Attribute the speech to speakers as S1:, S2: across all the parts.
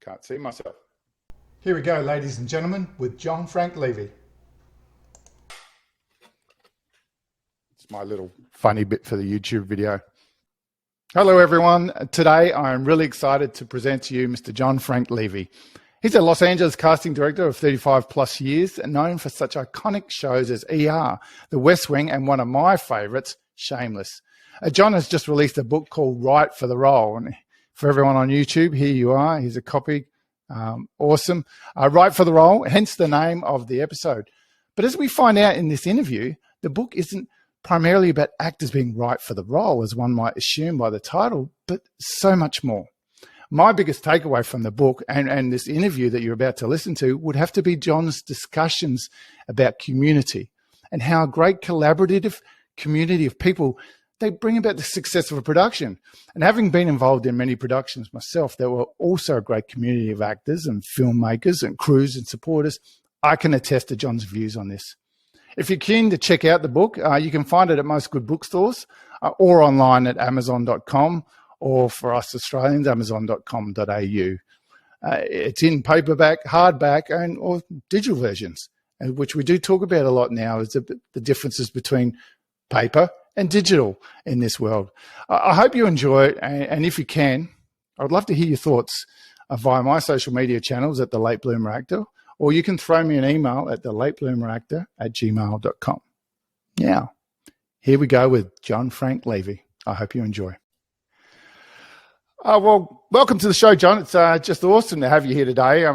S1: Can't see myself.
S2: Here we go, ladies and gentlemen, with John Frank Levey.
S1: It's my little funny bit for the YouTube video. Hello, everyone. Today, I'm really excited to present to you Mr. John Frank Levey. He's a Los Angeles casting director of 35 plus years and known for such iconic shows as ER, The West Wing, and one of my favorites, Shameless. John has just released a book called Right for the Role. And for everyone on YouTube, here you are. Here's a copy. Awesome. Right for the Role, hence the name of the episode. But as we find out in this interview, the book isn't primarily about actors being right for the role, as one might assume by the title, but so much more. My biggest takeaway from the book and this interview that you're about to listen to would have to be John's discussions about community and how a great collaborative community of people, they bring about the success of a production. And having been involved in many productions myself, there were also a great community of actors and filmmakers and crews and supporters. I can attest to John's views on this. If you're keen to check out the book, you can find it at most good bookstores or online at amazon.com, or for us Australians, amazon.com.au. It's in paperback, hardback, and or digital versions, which we do talk about a lot now, is the differences between paper and digital in this world. I hope you enjoy it, and if you can, I would love to hear your thoughts via my social media channels at The Late Bloomer Actor, or you can throw me an email at thelatebloomeractor@gmail.com. Now, here we go with John Frank Levey. I hope you enjoy. Well, welcome to the show, John. It's just awesome to have you here today.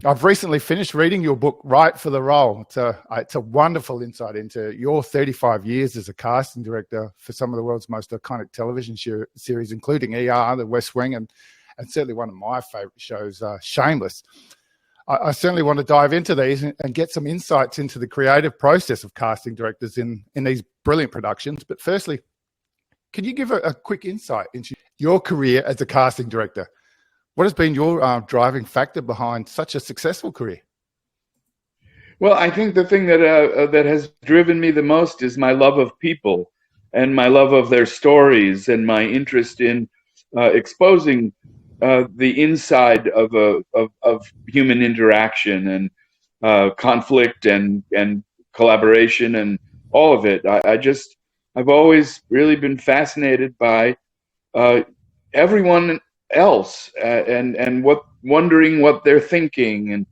S1: I've recently finished reading your book, Right for the Role. It's a wonderful insight into your 35 years as a casting director for some of the world's most iconic television series, including ER, The West Wing, and certainly one of my favorite shows, Shameless. I certainly want to dive into these and get some insights into the creative process of casting directors in these brilliant productions. But firstly, can you give a quick insight into your career as a casting director? What has been your driving factor behind such a successful career?
S3: Well, I think the thing that has driven me the most is my love of people and my love of their stories and my interest in exposing the inside of human interaction and conflict and collaboration and all of it. I've always really been fascinated by everyone else and wondering what they're thinking. And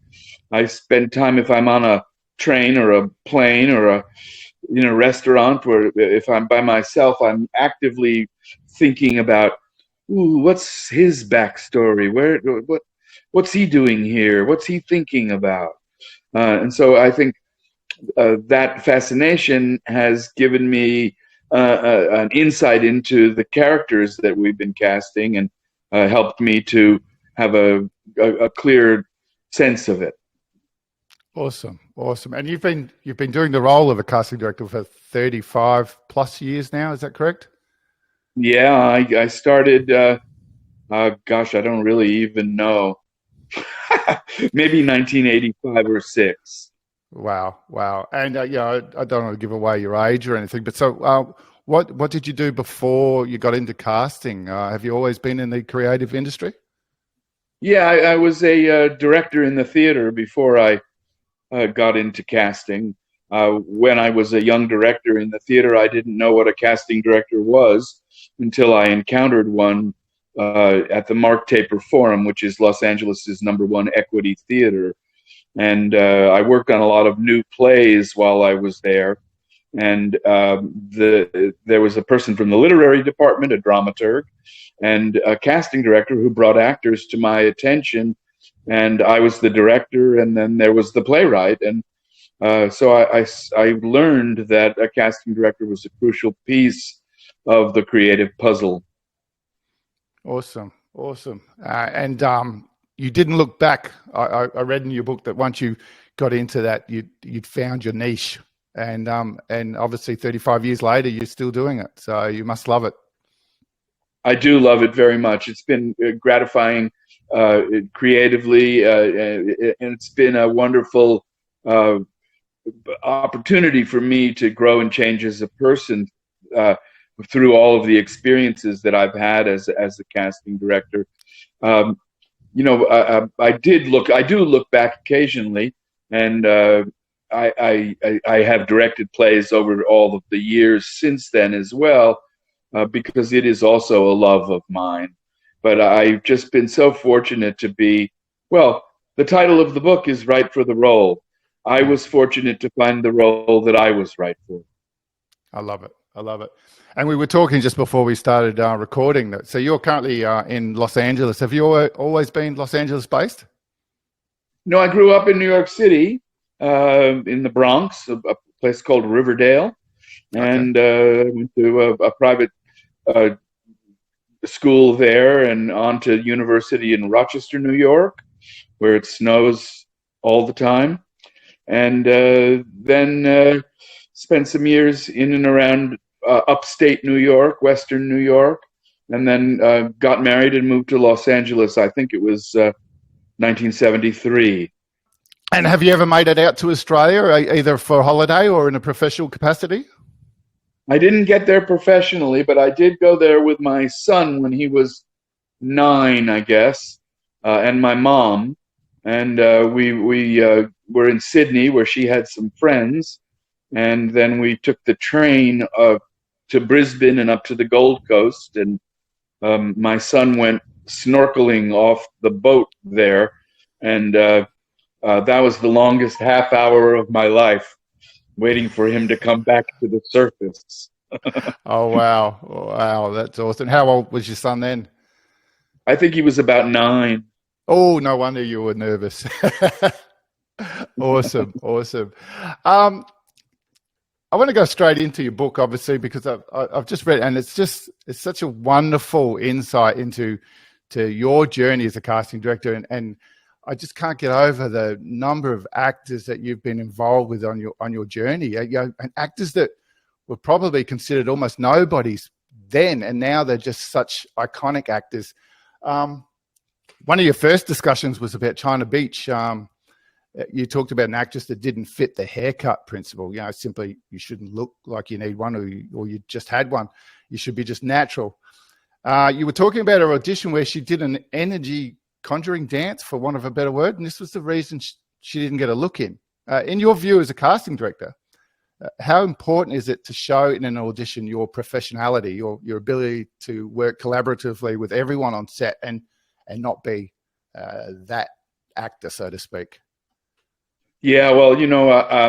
S3: I spend time, if I'm on a train or a plane or a restaurant, where if I'm by myself, I'm actively thinking about, ooh, what's his backstory? What's he doing here? What's he thinking about? And so I think that fascination has given me an insight into the characters that we've been casting, and helped me to have a clear sense of it.
S1: Awesome. And you've been doing the role of a casting director for 35 plus years now. Is that correct?
S3: Yeah, I started. Gosh, I don't really even know. Maybe 1985 or 6.
S1: Wow. And I don't want to give away your age or anything, but so what did you do before you got into casting? Have you always been in the creative industry?
S3: Yeah, I was a director in the theater before I got into casting. When I was a young director in the theater, I didn't know what a casting director was until I encountered one at the Mark Taper Forum, which is Los Angeles' #1 equity theater. And I worked on a lot of new plays while I was there. And there was a person from the literary department, a dramaturg, and a casting director who brought actors to my attention. And I was the director, and then there was the playwright. And so I learned that a casting director was a crucial piece of the creative puzzle.
S1: Awesome. And you didn't look back. I read in your book that once you got into that, you'd found your niche, and obviously 35 years later, you're still doing it. So you must love it.
S3: I do love it very much. It's been gratifying creatively, and it's been a wonderful opportunity for me to grow and change as a person through all of the experiences that I've had as a casting director. I do look back occasionally, and I have directed plays over all of the years since then as well, because it is also a love of mine. But I've just been so fortunate to be, well, the title of the book is Right for the Role. I was fortunate to find the role that I was right for.
S1: I love it. I love it. And we were talking just before we started recording that. So you're currently in Los Angeles. Have you always been Los Angeles based?
S3: No, I grew up in New York City, in the Bronx, a place called Riverdale, and went to a private school there, and on to university in Rochester, New York, where it snows all the time, and then spent some years in and around upstate New York, Western New York, and then got married and moved to Los Angeles. I think it was 1973.
S1: And have you ever made it out to Australia, either for holiday or in a professional capacity?
S3: I didn't get there professionally, but I did go there with my son when he was 9, I guess, and my mom. And we were in Sydney, where she had some friends. And then we took the train to Brisbane and up to the Gold Coast. And my son went snorkeling off the boat there. And that was the longest half hour of my life, waiting for him to come back to the surface.
S1: Oh, wow. Wow, that's awesome. How old was your son then?
S3: I think he was about 9.
S1: Oh, no wonder you were nervous. Awesome, awesome. I want to go straight into your book, obviously, because I've just read it, and it's such a wonderful insight into your journey as a casting director, and I just can't get over the number of actors that you've been involved with on your journey. And actors that were probably considered almost nobodies then, and now they're just such iconic actors. One of your first discussions was about China Beach. You talked about an actress that didn't fit the haircut principle. Simply you shouldn't look like you need one, or you just had one. You should be just natural. You were talking about her audition where she did an energy conjuring dance, for want of a better word, and this was the reason she didn't get a look in. In your view as a casting director, how important is it to show in an audition your professionality, your ability to work collaboratively with everyone on set and not be that actor, so to speak?
S3: Yeah, well,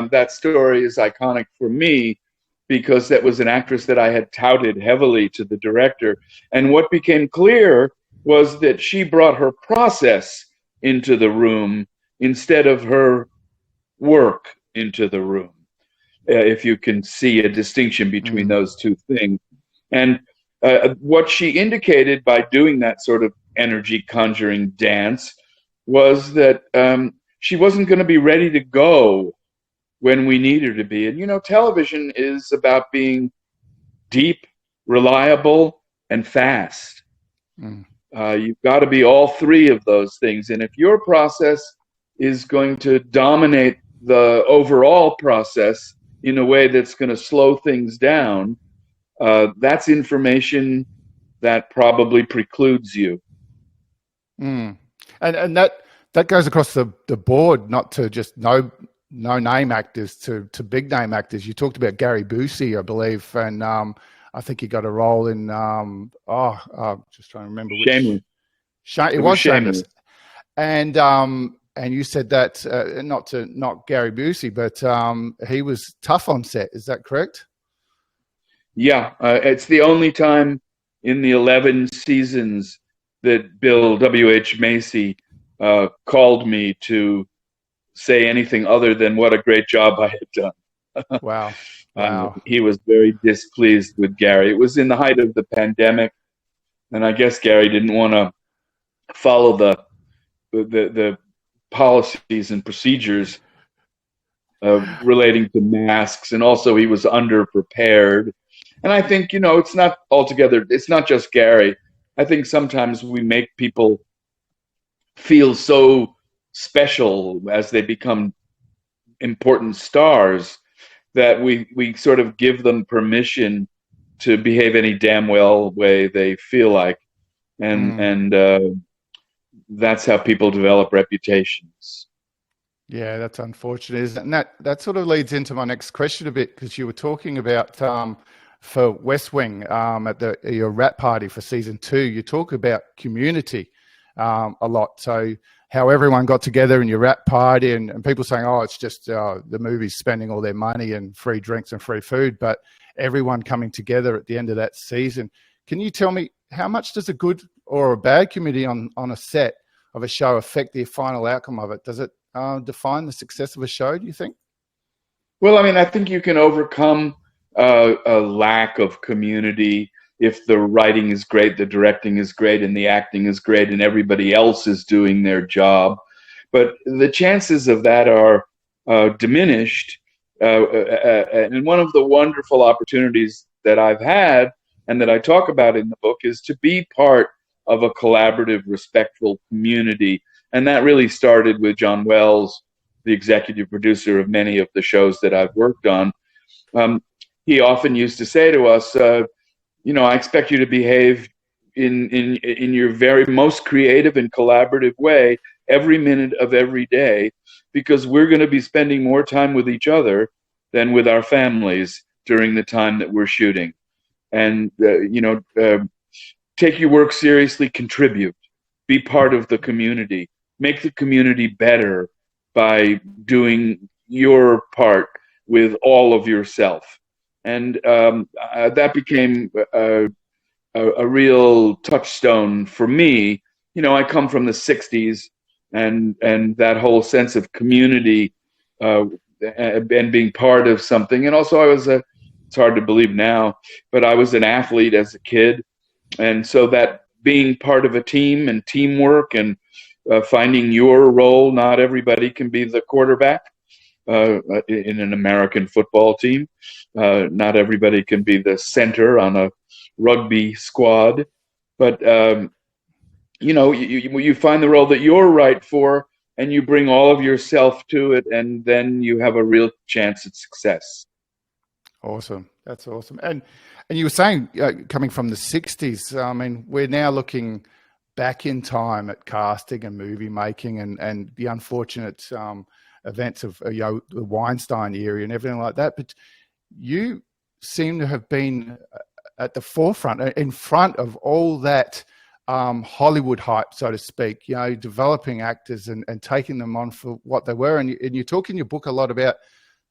S3: that story is iconic for me because that was an actress that I had touted heavily to the director. And what became clear was that she brought her process into the room instead of her work into the room, if you can see a distinction between those two things. And what she indicated by doing that sort of energy conjuring dance was that she wasn't going to be ready to go when we need her to be. And, television is about being deep, reliable, and fast. You've got to be all three of those things. And if your process is going to dominate the overall process in a way that's going to slow things down, that's information that probably precludes you.
S1: And that goes across the board, not to just no name actors to big name actors. You talked about Gary Busey, I believe, and I think he got a role in just trying to remember which.
S3: Shameless.
S1: It was Shameless. And you said that not Gary Busey, but he was tough on set. Is that correct?
S3: Yeah, it's the only time in the 11 seasons that Bill W.H. Macy called me to say anything other than what a great job I had done.
S1: Wow.
S3: He was very displeased with Gary. It was in the height of the pandemic, and I guess Gary didn't want to follow the policies and procedures relating to masks, and also he was underprepared. And I think, it's not just Gary. I think sometimes we make people feel so special as they become important stars that we sort of give them permission to behave any damn well way they feel like. And that's how people develop reputations.
S1: Yeah, that's unfortunate, isn't it? And that sort of leads into my next question a bit, because you were talking about for West Wing at your rap party for season 2, you talk about community a lot. So how everyone got together in your rap party, and people saying, oh, it's just the movie's spending all their money and free drinks and free food, but everyone coming together at the end of that season. Can you tell me, how much does a good or a bad community on a set of a show affect the final outcome of it? Does it define the success of a show, do you think?
S3: Well, I mean, I think you can overcome a lack of community if the writing is great, the directing is great, and the acting is great, and everybody else is doing their job. But the chances of that are diminished. And one of the wonderful opportunities that I've had and that I talk about in the book is to be part of a collaborative, respectful community. And that really started with John Wells, the executive producer of many of the shows that I've worked on. He often used to say to us, I expect you to behave in your very most creative and collaborative way every minute of every day, because we're going to be spending more time with each other than with our families during the time that we're shooting. And, take your work seriously, contribute, be part of the community, make the community better by doing your part with all of yourself. And that became a real touchstone for me. I come from the 60s, and that whole sense of community and being part of something. And also it's hard to believe now, but I was an athlete as a kid. And so that being part of a team and teamwork and finding your role, not everybody can be the quarterback in an American football team. Not everybody can be the center on a rugby squad. But, you find the role that you're right for, and you bring all of yourself to it, and then you have a real chance at success.
S1: Awesome. That's awesome. And you were saying, coming from the 60s, I mean, we're now looking back in time at casting and movie making and the unfortunate events of the Weinstein era and everything like that. But you seem to have been at the forefront, in front of all that Hollywood hype, so to speak, developing actors and taking them on for what they were. And you talk in your book a lot about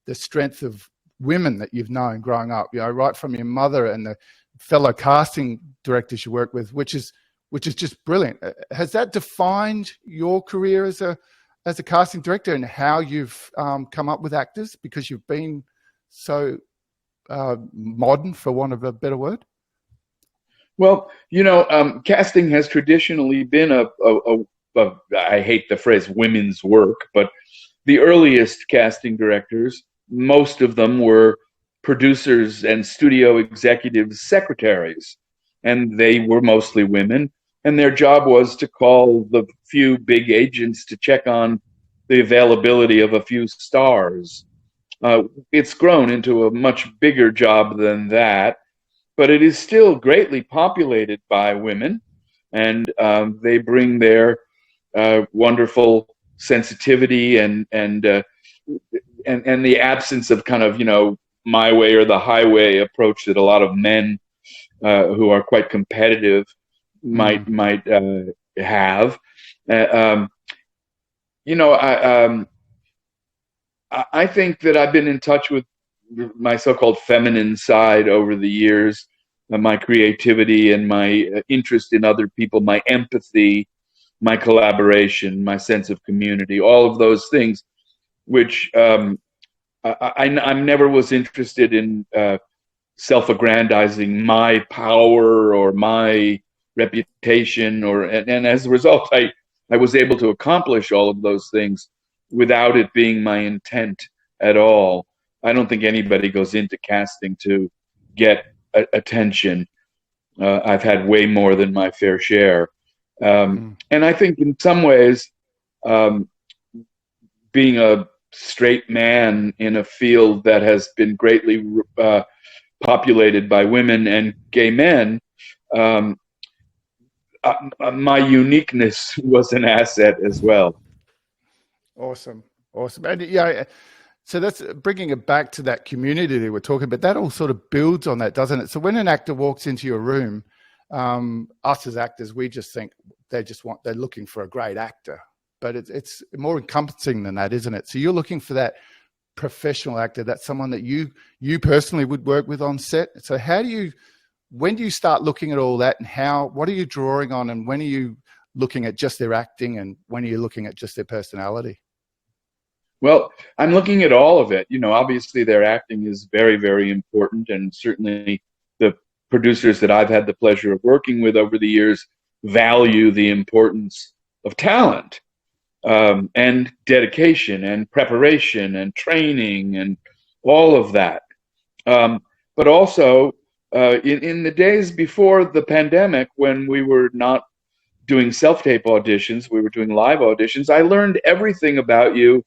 S1: the strength of women that you've known growing up, right from your mother and the fellow casting directors you work with, which is just brilliant. Has that defined your career as a casting director and how you've come up with actors, because you've been so modern, for want of a better word?
S3: Well, casting has traditionally been I hate the phrase women's work, but the earliest casting directors, most of them were producers and studio executives' secretaries, and they were mostly women, and their job was to call the few big agents to check on the availability of a few stars. It's grown into a much bigger job than that, but it is still greatly populated by women, and they bring their wonderful sensitivity and the absence of kind of, my way or the highway approach that a lot of men who are quite competitive might have. I think that I've been in touch with my so-called feminine side over the years, my creativity and my interest in other people, my empathy, my collaboration, my sense of community, all of those things, which I never was interested in self-aggrandizing my power or my reputation, and as a result, I was able to accomplish all of those things without it being my intent at all. I don't think anybody goes into casting to get attention. I've had way more than my fair share. And I think in some ways, being a straight man in a field that has been greatly populated by women and gay men, my uniqueness was an asset as well.
S1: Awesome. Awesome. And yeah, so that's bringing it back to that community that we're talking about. That all sort of builds on that, doesn't it? So when an actor walks into your room, us as actors, we just think they're looking for a great actor, but it's more encompassing than that, isn't it? So you're looking for that professional actor, that's someone that you personally would work with on set. So when do you start looking at all that, and what are you drawing on, and when are you looking at just their acting, and when are you looking at just their personality?
S3: Well, I'm looking at all of it. Obviously their acting is very, very important, and certainly the producers that I've had the pleasure of working with over the years value the importance of talent, and dedication and preparation and training and all of that. But also, in the days before the pandemic, when we were not doing self-tape auditions, we were doing live auditions, I learned everything about you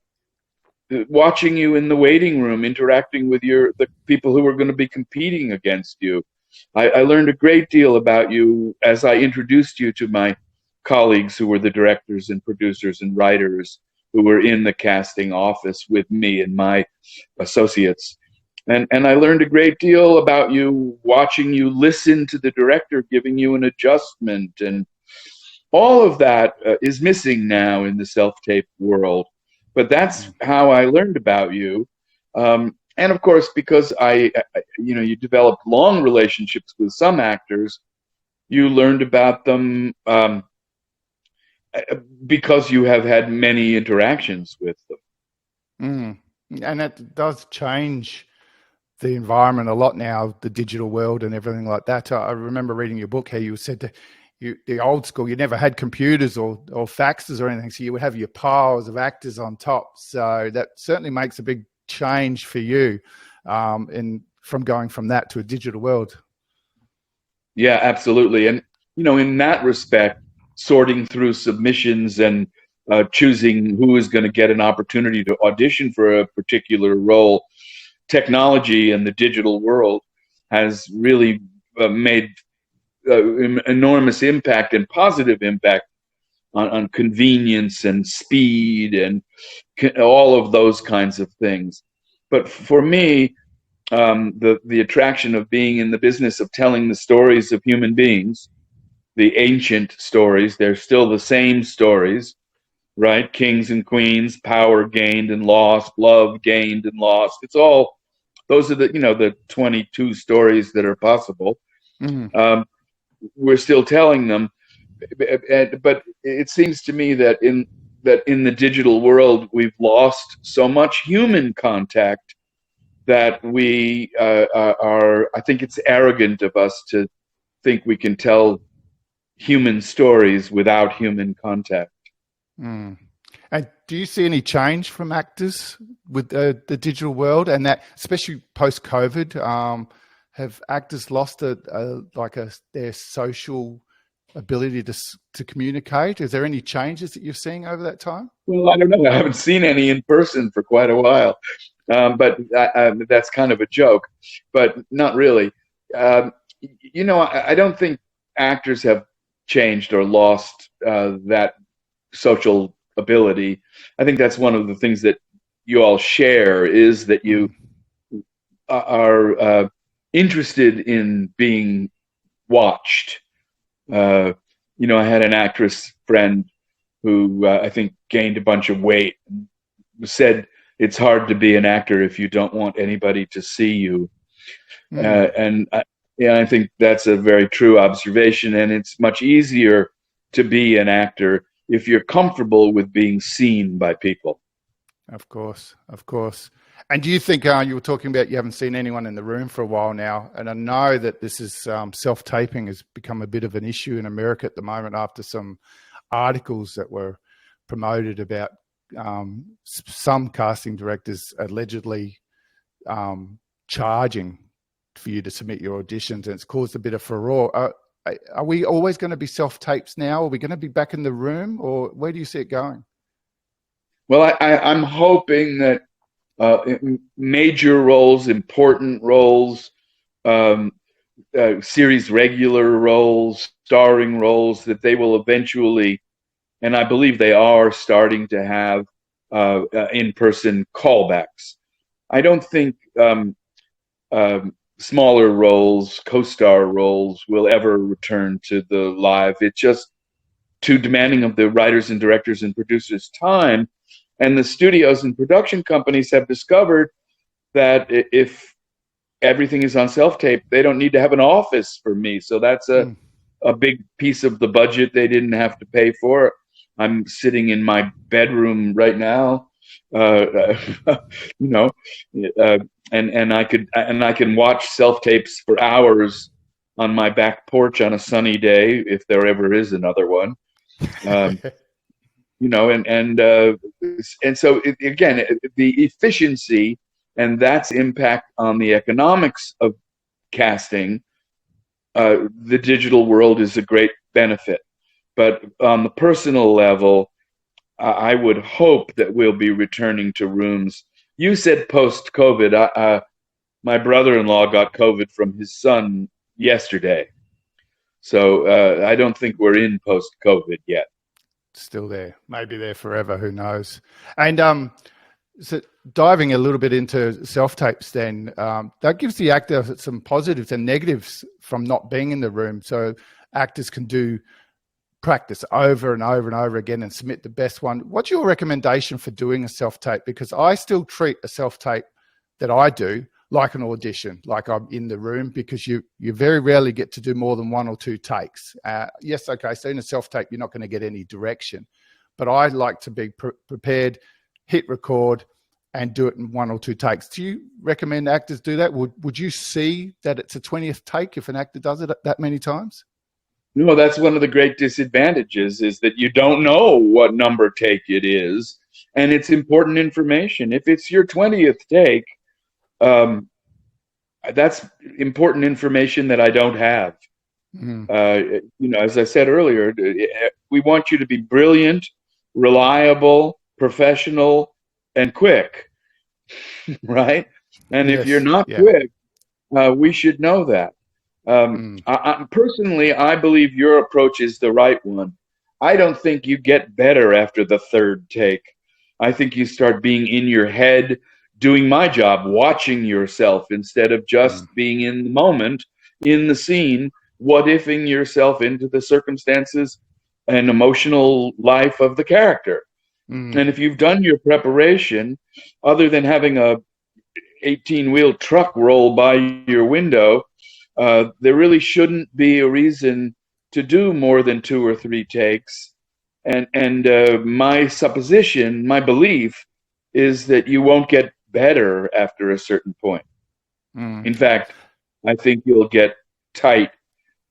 S3: watching you in the waiting room, interacting with the people who were going to be competing against you. I learned a great deal about you as I introduced you to my colleagues who were the directors and producers and writers who were in the casting office with me and my associates. And I learned a great deal about you watching you listen to the director giving you an adjustment. And all of that is missing now in the self-tape world. But that's how I learned about you. And of course, because you developed long relationships with some actors, you learned about them because you have had many interactions with them.
S1: And that does change the environment a lot now, the digital world and everything like that. I remember reading your book how you said that the old school, you never had computers or faxes or anything, so you would have your piles of actors on top. So that certainly makes a big change for you from going from that to a digital world.
S3: Yeah, absolutely. And in that respect, sorting through submissions and choosing who is going to get an opportunity to audition for a particular role, technology and the digital world has really made enormous impact and positive impact on convenience and speed and all of those kinds of things. But for me, the attraction of being in the business of telling the stories of human beings, the ancient stories, they're still the same stories, right? Kings and queens, power gained and lost, love gained and lost. It's all, those are the 22 stories that are possible. Mm-hmm. We're still telling them, but it seems to me that in the digital world we've lost so much human contact that we are. I think it's arrogant of us to think we can tell human stories without human contact.
S1: And do you see any change from actors with the digital world, and that, especially post-COVID? Have actors lost their social ability to communicate? Is there any changes that you're seeing over that time?
S3: Well, I don't know. I haven't seen any in person for quite a while, but that's kind of a joke, but not really. I don't think actors have changed or lost that social ability. I think that's one of the things that you all share, is that you are interested in being watched. I had an actress friend who I think gained a bunch of weight and said it's hard to be an actor if you don't want anybody to see you. And I think that's a very true observation, and it's much easier to be an actor if you're comfortable with being seen by people.
S1: Of course. And do you think, you were talking about you haven't seen anyone in the room for a while now, and I know that this is self-taping has become a bit of an issue in America at the moment after some articles that were promoted about some casting directors allegedly charging for you to submit your auditions, and it's caused a bit of furore. Are we always going to be self-tapes now? Are we going to be back in the room, or where do you see it going?
S3: Well, I'm hoping that major roles, important roles, series regular roles, starring roles, that they will eventually, and I believe they are starting to have in-person callbacks. I don't think smaller roles, co-star roles, will ever return to the live. It's just too demanding of the writers and directors and producers' time. And the studios and production companies have discovered that if everything is on self-tape, they don't need to have an office for me. So that's a big piece of the budget they didn't have to pay for. I'm sitting in my bedroom right now, you know, and I can watch self-tapes for hours on my back porch on a sunny day, if there ever is another one. You know, and so again, the efficiency and that's impact on the economics of casting. The digital world is a great benefit, but on the personal level, I would hope that we'll be returning to rooms. You said post-COVID. My brother-in-law got COVID from his son yesterday, so I don't think we're in post-COVID yet.
S1: Still there, maybe there forever, who knows. And so diving a little bit into self-tapes then, that gives the actor some positives and negatives from not being in the room. So actors can do practice over and over and over again and submit the best one. What's your recommendation for doing a self-tape? Because I still treat a self-tape that I do like an audition, like I'm in the room, because you very rarely get to do more than one or two takes. Yes, okay, so in a self-tape, you're not going to get any direction. But I like to be prepared, hit record, and do it in one or two takes. Do you recommend actors do that? Would you see that it's a 20th take if an actor does it that many times?
S3: No, that's one of the great disadvantages, is that you don't know what number take it is, and it's important information. If it's your 20th take, that's important information that I don't have. You know, as I said earlier, we want you to be brilliant, reliable, professional, and quick, right? And
S1: Yes,
S3: if you're not quick, we should know that. Personally, I believe your approach is the right one. I don't think you get better after the third take. I think you start being in your head, doing my job, watching yourself instead of just being in the moment, in the scene, what-ifing yourself into the circumstances and emotional life of the character. And if you've done your preparation, other than having a 18-wheel truck roll by your window, there really shouldn't be a reason to do more than 2 or 3 takes. And my supposition, my belief, is that you won't get better after a certain point. In fact, I think you'll get tight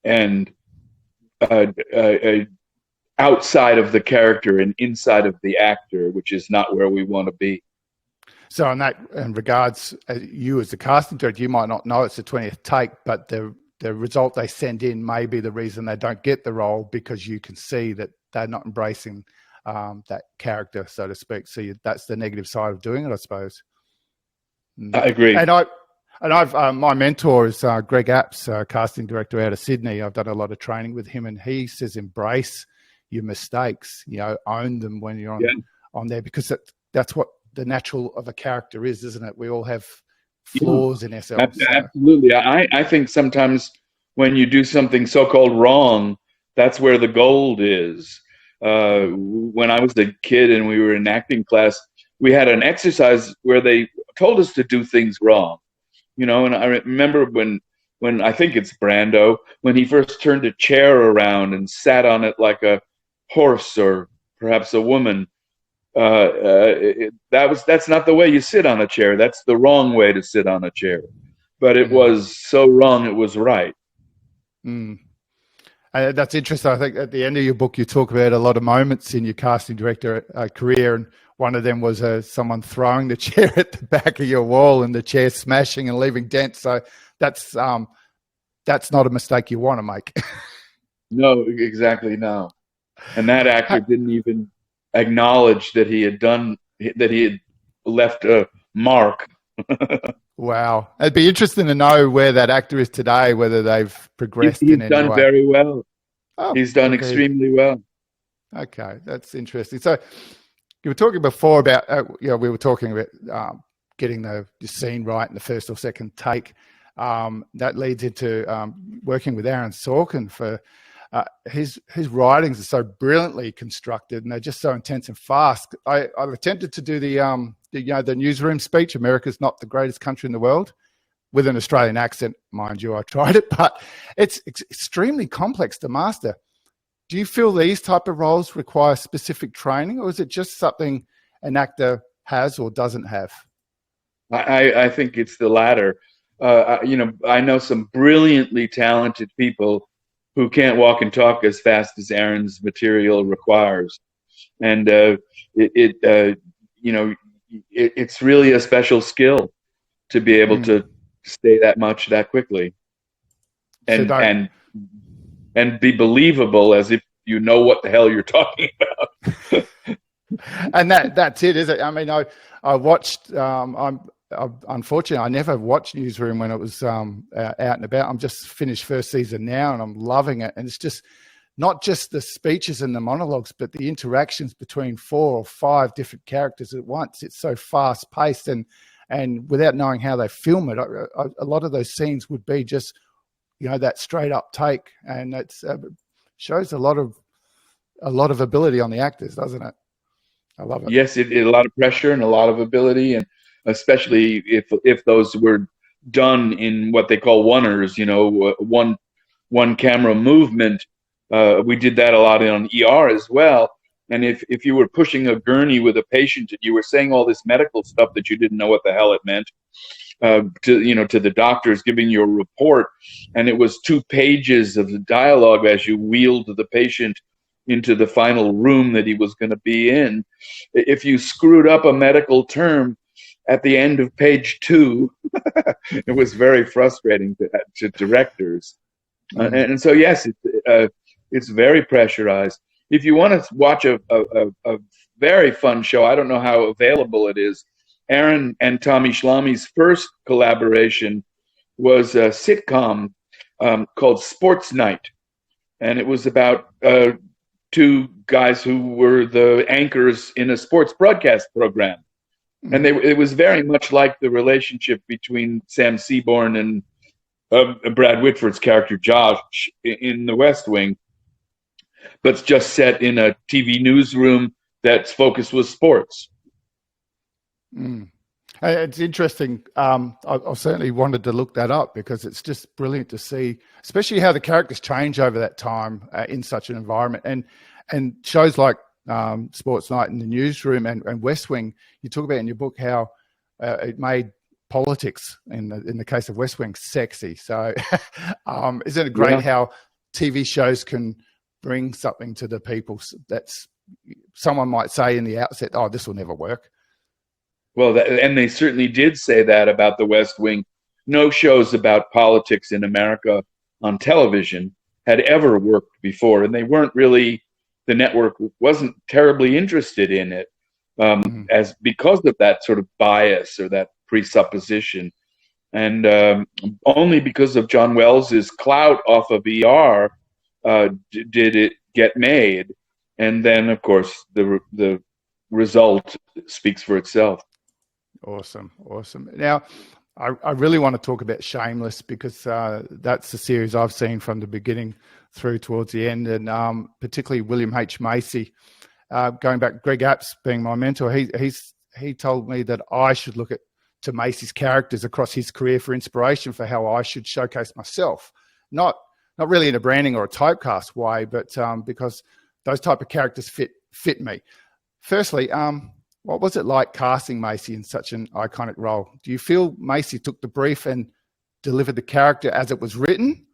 S3: and outside of the character and inside of the actor, which is not where we want to be.
S1: So in regards, you as the casting director, you might not know it's the 20th take, but the result they send in may be the reason they don't get the role, because you can see that they're not embracing that character, so to speak. So that's the negative side of doing it, I suppose.
S3: I agree.
S1: And I've my mentor is Greg Apps, casting director out of Sydney. I've done a lot of training with him, and he says embrace your mistakes. You know, own them when you're on there, because that's what the natural of a character is, isn't it? We all have flaws in ourselves.
S3: Absolutely. I think sometimes when you do something so-called wrong, that's where the gold is. When I was a kid and we were in acting class, we had an exercise where they told us to do things wrong. You know, and I remember when I think it's Brando, when he first turned a chair around and sat on it like a horse or perhaps a woman. That's not the way you sit on a chair. That's the wrong way to sit on a chair. But it was so wrong, it was right.
S1: That's interesting. I think at the end of your book, you talk about a lot of moments in your casting director career, and one of them was someone throwing the chair at the back of your wall and the chair smashing and leaving dents. So that's not a mistake you want to make.
S3: No, exactly, no. And that actor didn't even acknowledge that he had left a mark.
S1: Wow. It'd be interesting to know where that actor is today, whether they've progressed
S3: He's
S1: in any
S3: done
S1: way.
S3: very well.
S1: Oh,
S3: He's done
S1: okay.
S3: extremely well.
S1: Okay, that's interesting. So you were talking before about, we were talking about getting the scene right in the first or second take. That leads into working with Aaron Sorkin for his writings are so brilliantly constructed, and they're just so intense and fast. I've attempted to do the newsroom speech, "America's not the greatest country in the world," with an Australian accent, mind you. I tried it, but it's extremely complex to master. Do you feel these type of roles require specific training, or is it just something an actor has or doesn't have?
S3: I think it's the latter. I know some brilliantly talented people who can't walk and talk as fast as Aaron's material requires, and it's really a special skill to be able to say that much that quickly, and be believable as if you know what the hell you're talking about.
S1: And that's it, is it? I mean, I watched. Unfortunately, I never watched Newsroom when it was out and about. I'm just finished first season now, and I'm loving it. And it's just not just the speeches and the monologues, but the interactions between 4 or 5 different characters at once. It's so fast paced, and without knowing how they film it, a lot of those scenes would be just that straight up take, and it's shows a lot of ability on the actors, doesn't it? I love it.
S3: Yes, a lot of pressure and a lot of ability, and especially if those were done in what they call oneers, one camera movement. We did that a lot on ER as well. And if you were pushing a gurney with a patient and you were saying all this medical stuff that you didn't know what the hell it meant, to the doctors giving you a report, and it was 2 pages of the dialogue as you wheeled the patient into the final room that he was going to be in. If you screwed up a medical term at the end of page 2, it was very frustrating to directors. And so, yes, it's very pressurized. If you want to watch a very fun show, I don't know how available it is. Aaron and Tommy Schlammy's first collaboration was a sitcom called Sports Night. And it was about 2 guys who were the anchors in a sports broadcast program. And it was very much like the relationship between Sam Seaborn and Brad Whitford's character Josh in The West Wing, but just set in a TV newsroom that's focus was sports.
S1: It's interesting. I certainly wanted to look that up because it's just brilliant to see, especially how the characters change over that time in such an environment. And shows like Sports Night and the Newsroom and West Wing, you talk about in your book how it made politics, in the case of West Wing, sexy. So isn't it great how TV shows can bring something to the people that's someone might say in the outset, oh, this will never work.
S3: Well, and they certainly did say that about the West Wing. No shows about politics in America on television had ever worked before, and they weren't really, the network wasn't terribly interested in it as because of that sort of bias or that presupposition. And only because of John Wells's clout off of ER did it get made. And then, of course, the result speaks for itself.
S1: Awesome. Now, I really want to talk about Shameless because that's the series I've seen from the beginning through towards the end, and particularly William H. Macy. Going back, Greg Apps being my mentor, he told me that I should look to Macy's characters across his career for inspiration for how I should showcase myself. Not really in a branding or a typecast way, but because those type of characters fit me. Firstly, what was it like casting Macy in such an iconic role? Do you feel Macy took the brief and delivered the character as it was written,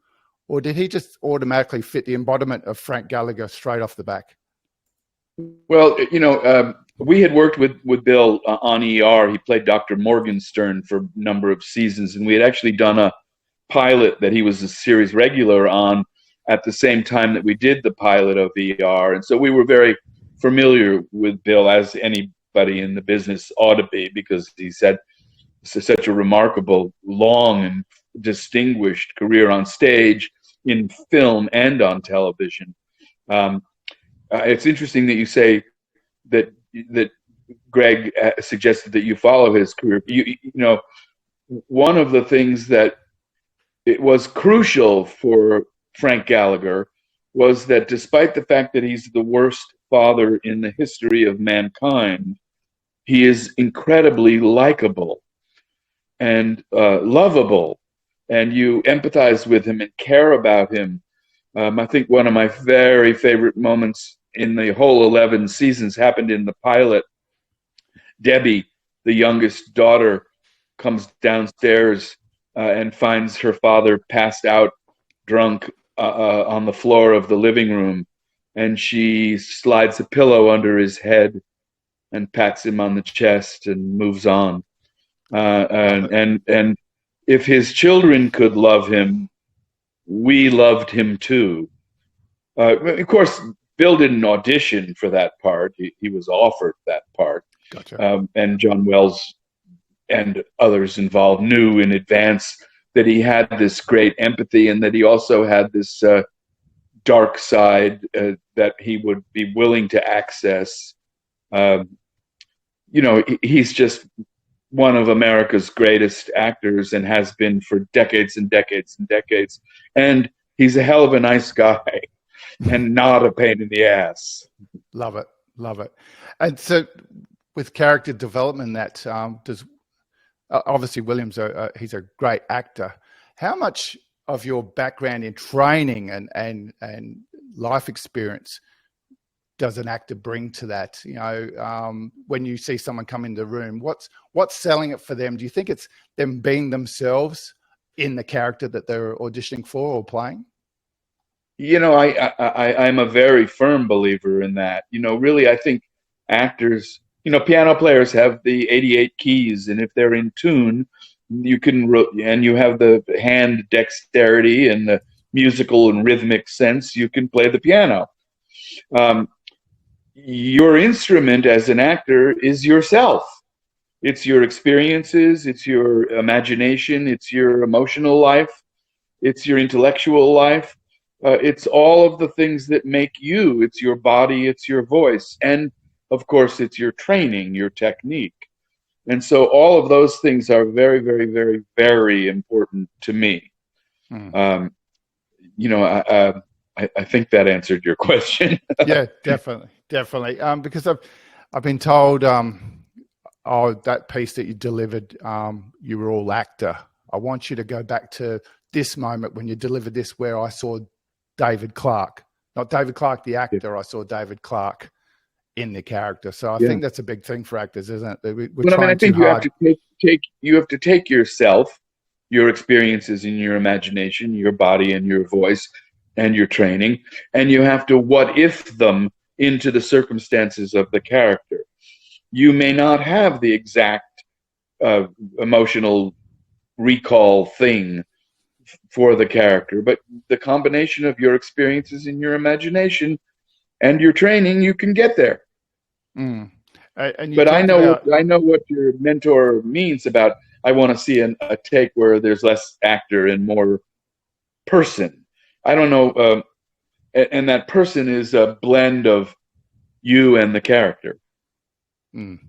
S1: or did he just automatically fit the embodiment of Frank Gallagher straight off the back?
S3: Well, we had worked with Bill on ER. He played Dr. Morgenstern for a number of seasons, and we had actually done a pilot that he was a series regular on at the same time that we did the pilot of ER. And so we were very familiar with Bill, as anybody in the business ought to be, because he's had such a remarkable, long and distinguished career on stage, in film, and on television. It's interesting that you say that Greg suggested that you follow his career. You know, one of the things that it was crucial for Frank Gallagher was that despite the fact that he's the worst father in the history of mankind, he is incredibly likable and lovable, and you empathize with him and care about him. I think one of my very favorite moments in the whole 11 seasons happened in the pilot. Debbie, the youngest daughter, comes downstairs and finds her father passed out, drunk, on the floor of the living room, and she slides a pillow under his head and pats him on the chest and moves on. And if his children could love him, we loved him too. Of course, Bill didn't audition for that part. He was offered that part.
S1: Gotcha.
S3: And John Wells and others involved knew in advance that he had this great empathy and that he also had this dark side that he would be willing to access. You know, he's just one of America's greatest actors and has been for decades and decades and decades. And he's a hell of a nice guy and not a pain in the ass.
S1: Love it. Love it. And so with character development, that does obviously William's he's a great actor. How much of your background in training and life experience does an actor bring to that? You know, when you see someone come in the room, what's selling it for them? Do you think it's them being themselves in the character that they're auditioning for or playing?
S3: You know, I'm a very firm believer in that. You know, really, I think actors, you know, piano players have the 88 keys, and if they're in tune, you can, and you have the hand dexterity and the musical and rhythmic sense, you can play the piano. Your instrument as an actor is yourself. It's your experiences, it's your imagination, it's your emotional life, it's your intellectual life. It's all of the things that make you. It's your body, it's your voice, and of course, it's your training, your technique. And so all of those things are very, very, very, very important to me. You know, I think that answered your question.
S1: Yeah, definitely. Because I've been told, oh, that piece that you delivered, you were all actor. I want you to go back to this moment when you delivered this, where I saw David Clarke, not David Clarke the actor. I saw David Clarke in the character. So I think that's a big thing for actors, isn't it?
S3: Well, I mean, I think you have to take yourself, your experiences in your imagination, your body and your voice and your training, and you have to what if them into the circumstances of the character. You may not have the exact emotional recall thing for the character, but the combination of your experiences in your imagination and your training, you can get there. But I know what your mentor means about, I want to see a take where there's less actor and more person. I don't know, and that person is a blend of you and the character.
S1: And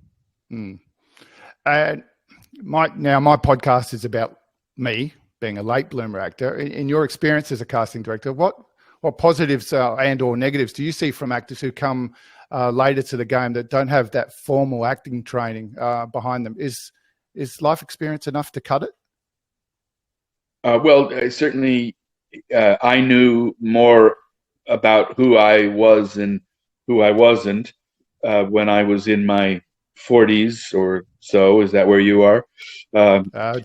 S1: my podcast is about me being a late bloomer actor. In your experience as a casting director, what positives and or negatives do you see from actors who come later to the game that don't have that formal acting training behind them? Is life experience enough to cut it?
S3: Well, certainly I knew more about who I was and who I wasn't when I was in my 40s or so. Is that where you are?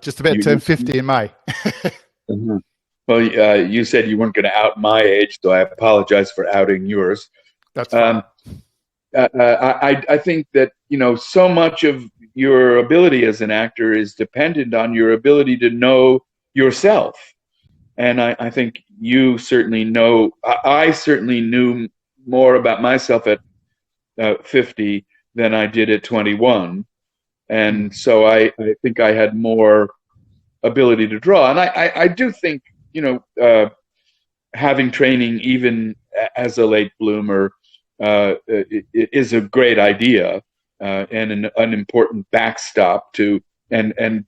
S1: Just about turned 50 in May.
S3: Well, you said you weren't going to out my age, so I apologize for outing yours.
S1: That's fine.
S3: I think that, you know, so much of your ability as an actor is dependent on your ability to know yourself. And I think you certainly know, I certainly knew more about myself at 50 than I did at 21. and so I think I had more ability to draw. And I do think, having training even as a late bloomer is a great idea, and an important backstop to, and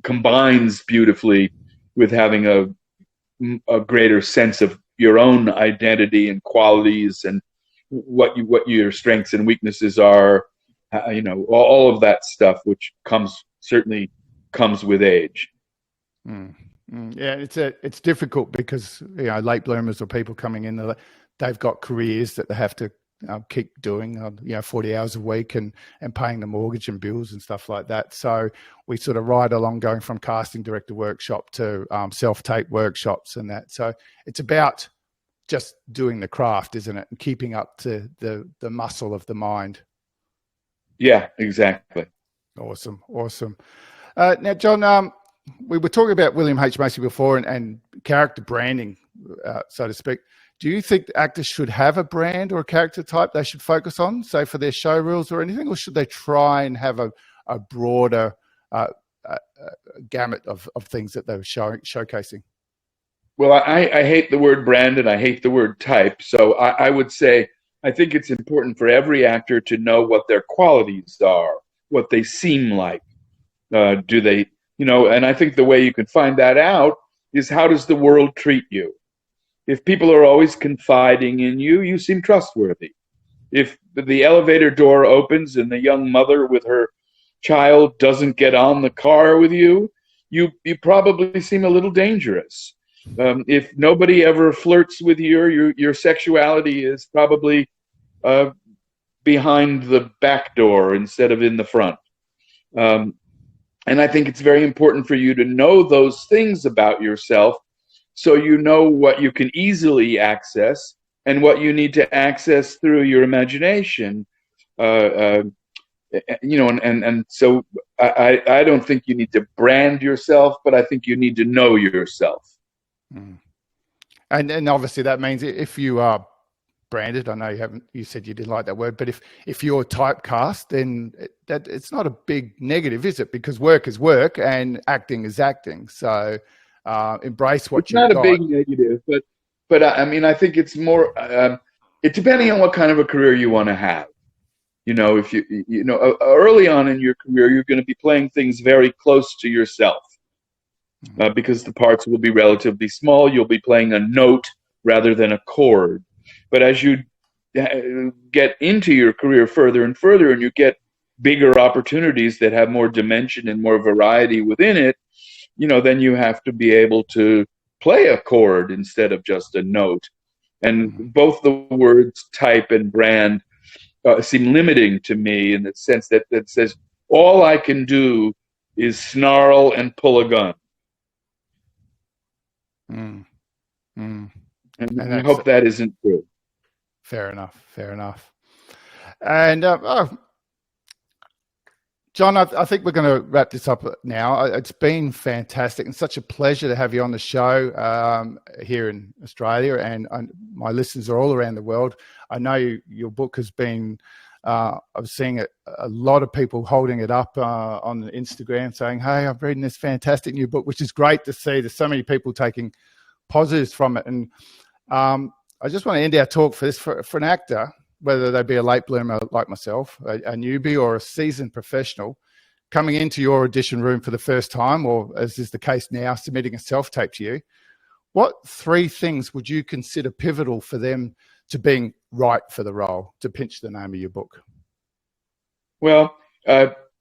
S3: combines beautifully with having a greater sense of your own identity and qualities, and what your strengths and weaknesses are, all of that stuff, which certainly comes with age.
S1: Yeah, it's difficult because late bloomers or people coming in, they've got careers that they have to keep doing, 40 hours a week and paying the mortgage and bills and stuff like that. So we sort of ride along, going from casting director workshop to self-tape workshops and that. So it's about just doing the craft, isn't it? And keeping up to the muscle of the mind.
S3: Yeah, exactly.
S1: Awesome. Now, John, we were talking about William H. Macy before and character branding, so to speak. Do you think actors should have a brand or a character type they should focus on, say for their show reels or anything, or should they try and have a broader gamut of things that they're showcasing?
S3: Well, I hate the word brand and I hate the word type. So I would say I think it's important for every actor to know what their qualities are, what they seem like. Do they, and I think the way you can find that out is, how does the world treat you? If people are always confiding in you, you seem trustworthy. If the elevator door opens and the young mother with her child doesn't get on the car with you, you probably seem a little dangerous. If nobody ever flirts with your sexuality is probably behind the back door instead of in the front. And I think it's very important for you to know those things about yourself, so you know what you can easily access and what you need to access through your imagination. And so I don't think you need to brand yourself, but I think you need to know yourself.
S1: And obviously that means if you are branded, I know you said you didn't like that word, but if you're typecast, then it's not a big negative, is it? Because work is work and acting is acting. So embrace what you've got.
S3: It's not a big negative, but I mean, I think it's more, depending on what kind of a career you want to have. If early on in your career, you're going to be playing things very close to yourself, because the parts will be relatively small. You'll be playing a note rather than a chord. But as you get into your career further and further, and you get bigger opportunities that have more dimension and more variety within it, then you have to be able to play a chord instead of just a note. And both the words type and brand seem limiting to me, in the sense that says all I can do is snarl and pull a gun. And I hope that isn't true.
S1: Fair enough. And John, I think we're going to wrap this up now. It's been fantastic and such a pleasure to have you on the show here in Australia, and my listeners are all around the world. I know your book has been, I'm seeing a lot of people holding it up on Instagram saying, hey, I'm reading this fantastic new book, which is great to see. There's so many people taking positives from it. And I just want to end our talk for this, for an actor, whether they be a late bloomer like myself, a newbie, or a seasoned professional, coming into your audition room for the first time, or as is the case now, submitting a self-tape to you. What 3 things would you consider pivotal for them to being right for the role, to pinch the name of your book?
S3: Well,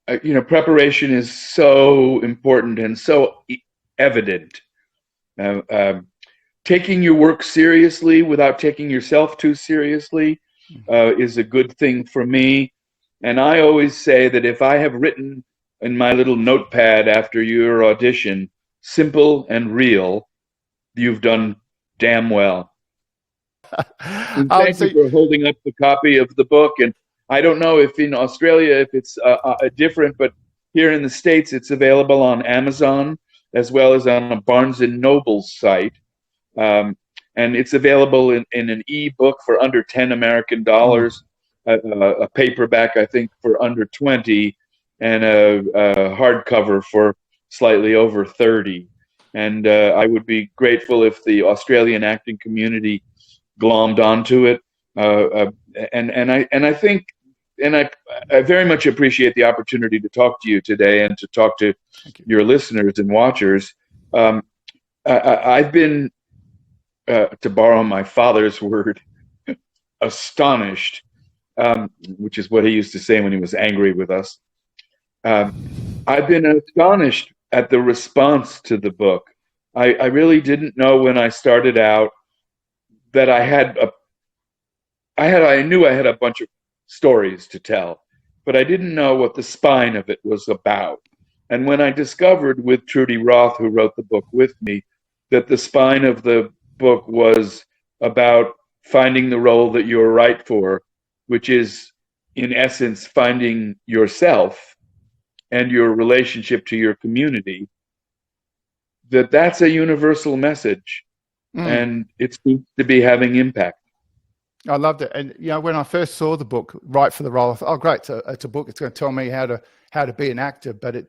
S3: preparation is so important and so evident. Taking your work seriously without taking yourself too seriously is a good thing for me. And I always say that if I have written in my little notepad after your audition, simple and real, you've done damn well. And thank you for holding up the copy of the book. And I don't know if in Australia, if it's different, but here in the States, it's available on Amazon as well as on a Barnes & Noble site. And it's available in an e-book for under $10 American, a paperback, I think, for under 20. and a hardcover for slightly over 30. And I would be grateful if the Australian acting community glommed onto it. And I think, and I very much appreciate the opportunity to talk to you today and to talk to your listeners and watchers. I've been, to borrow my father's word, astonished, which is what he used to say when he was angry with us. I've been astonished at the response to the book. I really didn't know when I started out that I knew I had a bunch of stories to tell, but I didn't know what the spine of it was about. And when I discovered with Trudy Roth, who wrote the book with me, that the spine of the book was about finding the role that you're right for, which is, in essence, finding yourself and your relationship to your community, that's a universal message, and it seems to be having impact.
S1: I loved it. And, you know, when I first saw the book, Right for the Role, I thought, oh, great, it's a book. It's going to tell me how to be an actor. But it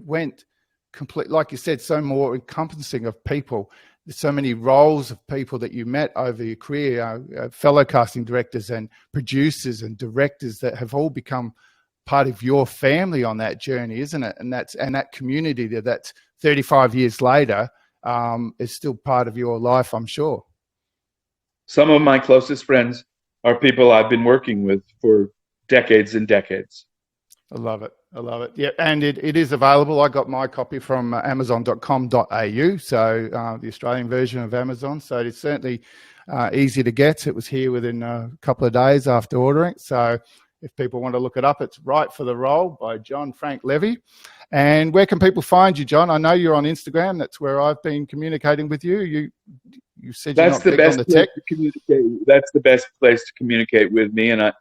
S1: went complete, like you said, so more encompassing of people. There's so many roles of people that you met over your career, fellow casting directors and producers and directors that have all become part of your family on that journey, isn't it? And that community that's 35 years later is still part of your life, I'm sure.
S3: Some of my closest friends are people I've been working with for decades and decades.
S1: I love it. I love it. Yeah, and it is available. I got my copy from amazon.com.au, so the Australian version of Amazon. So it's certainly easy to get. It was here within a couple of days after ordering. So if people want to look it up, it's Right for the Role by John Frank Levey. And where can people find you, John? I know you're on Instagram. That's where I've been communicating with you. You said you're not big on the tech.
S3: That's the best place to communicate with me, and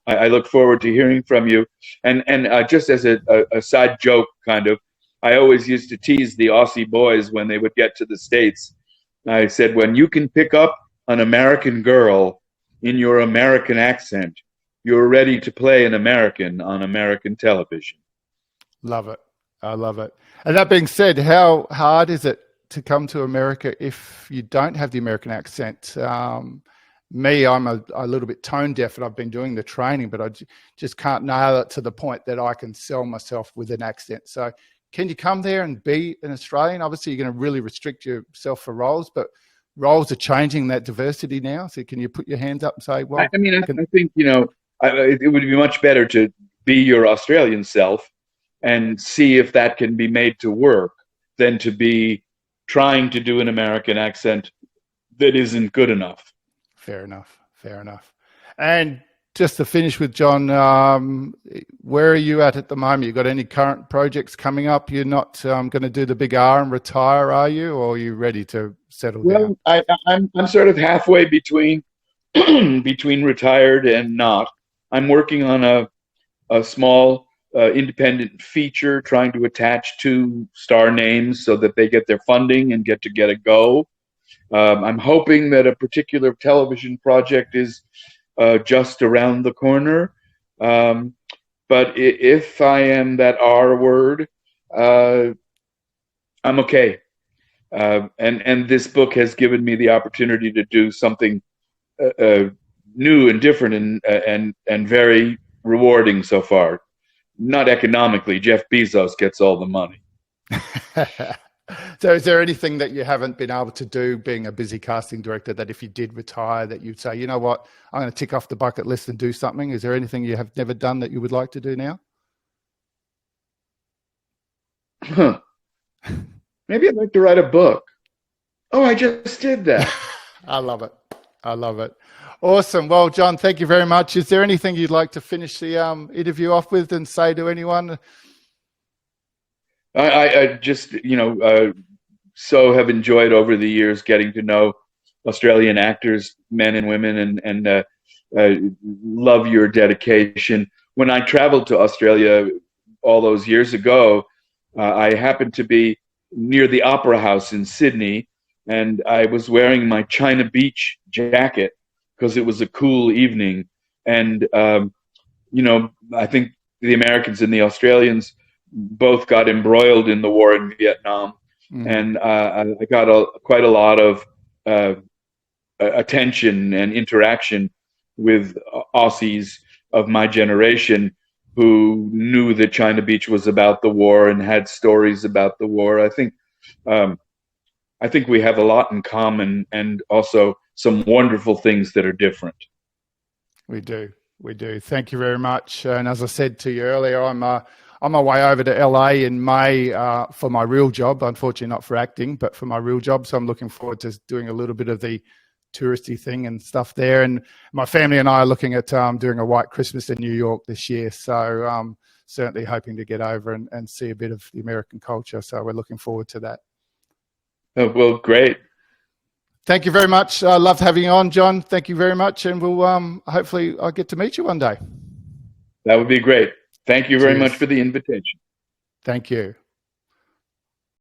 S3: I look forward to hearing from you. And just as a side joke, kind of, I always used to tease the Aussie boys when they would get to the States. I said, when you can pick up an American girl in your American accent, you're ready to play an American on American television. Love it.
S1: I love it. And that being said, how hard is it to come to America if you don't have the American accent? Me, I'm a little bit tone deaf, and I've been doing the training, but I just can't nail it to the point that I can sell myself with an accent. So can you come there and be an Australian? Obviously, you're going to really restrict yourself for roles, but roles are changing that diversity now. So can you put your hands up and say, well,
S3: I think, you know, it would be much better to be your Australian self and see if that can be made to work than to be trying to do an American accent that isn't good enough.
S1: Fair enough. Fair enough. And just to finish with John, where are you at the moment? You got any current projects coming up? You're not going to do the big R and retire, are you? Or are you ready to settle down?
S3: Well, I'm sort of halfway between between retired and not. I'm working on a small independent feature, trying to attach 2 star names so that they get their funding and get a go. I'm hoping that a particular television project is just around the corner. But if I am that R word, I'm okay. And this book has given me the opportunity to do something new and different and very rewarding so far. Not economically. Jeff Bezos gets all the money.
S1: So is there anything that you haven't been able to do being a busy casting director that if you did retire that you'd say, you know what, I'm going to tick off the bucket list and do something? Is there anything you have never done that you would like to do now?
S3: Maybe I'd like to write a book. Oh, I just did that.
S1: I love it. I love it. Awesome. Well, John, thank you very much. Is there anything you'd like to finish the interview off with and say to anyone?
S3: I just, you know, so have enjoyed over the years getting to know Australian actors, men and women, and love your dedication. When I traveled to Australia all those years ago, I happened to be near the Opera House in Sydney, and I was wearing my China Beach jacket because it was a cool evening. And, you know, I think the Americans and the Australians both got embroiled in the war in Vietnam, and I got quite a lot of attention and interaction with Aussies of my generation who knew that China Beach was about the war and had stories about the war. I think we have a lot in common, and also some wonderful things that are different.
S1: We do. Thank you very much. And as I said to you earlier, I'm on my way over to LA in May for my real job. Unfortunately, not for acting, but for my real job. So I'm looking forward to doing a little bit of the touristy thing and stuff there. And my family and I are looking at doing a white Christmas in New York this year. So certainly hoping to get over and see a bit of the American culture. So we're looking forward to that.
S3: Oh, well, great.
S1: Thank you very much. I loved having you on, John. Thank you very much. And we'll hopefully I'll get to meet you one day.
S3: That would be great. Thank you very
S1: Cheers.
S3: much for the invitation.
S1: Thank you.